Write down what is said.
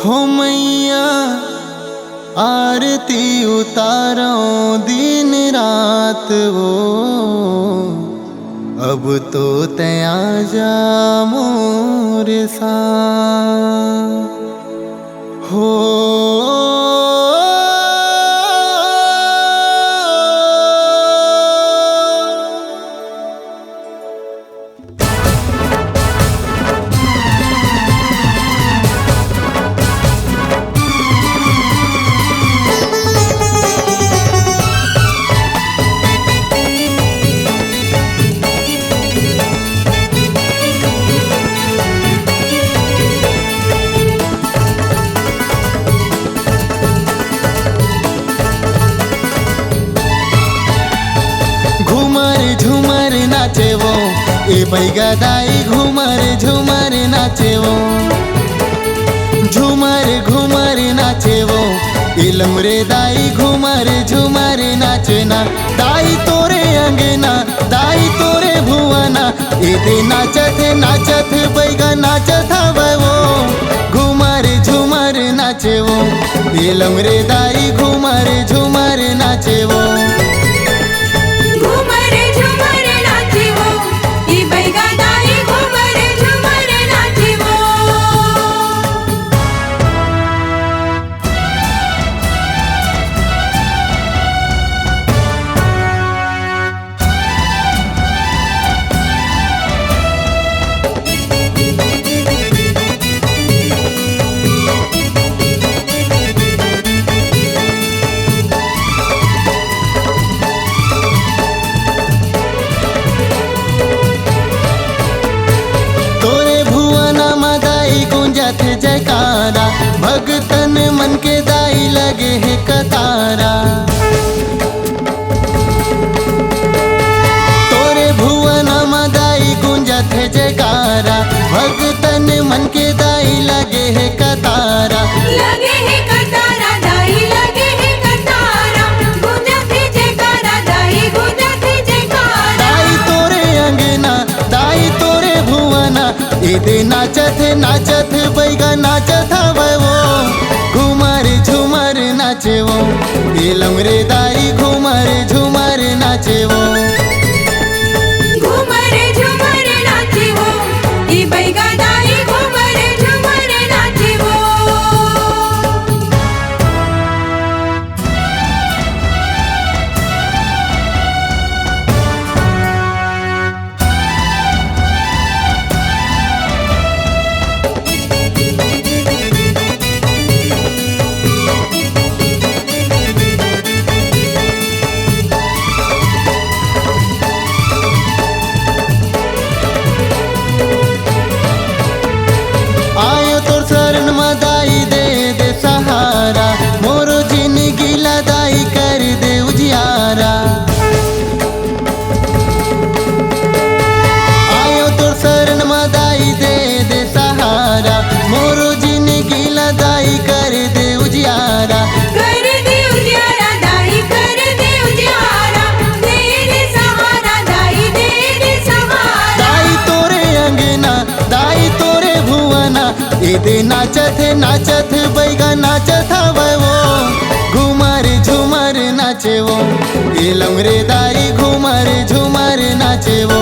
हो मैया आरती उतारो दिन रात वो, अब तो तया जा मोर साथ हो। झूमर नाचे वो ए बैगा दाई घूमर झूमर नाचे वो, झूमर घूमर नाचे वो ए लमरे दाई घूमर झूमर नाचना। दाई तोरे अंगना दाई तोरे भुवना ए दे नाचत नाचत बैगा नाचत हवे वो, घूमर झूमर नाचे वो ए लमरे दाई घूमर झूमर नाचे वो। जयकारा भगतन मन के दाई लगे है कतारा, तोरे भुवन मदाई गुंजत है जयकारा भगतन मन के दाई लगे है कतारा, लगे है कतारा दाई लगे है कतारा, गुंजत है जयकारा दाई गुंजत है जयकारा। दाई तोरे अंगना दाई तोरे भुवना ए दे नाचत बैगा नाचत हवे वो, घूमर झूमर नाचे वो ए लमरे दाई घूमर झूमर नाचे वो। घूमर झूमर नाचे वो ए बैगा दाई घूमर झूमर नाचे वो। आयो तोर शरण मदाई दे दे सहारा, मोरो जिंदगी लदाई कर दे उजियारा। आयो तोर शरण मदाई दे दे सहारा, मोरो जिंदगी लदाई कर दे उजियारा। कर दे उजियारा दाई कर दे उजियारा, दे दे सहारा दाई दे दे सहारा। दाई तोरे अंगना दाई तोरे भुवना ए दे नाचत बैगा नाचत हवे वो, घूमर झूमर नाचे वो ए लमरे दाई घूमर झूमर नाचे वो।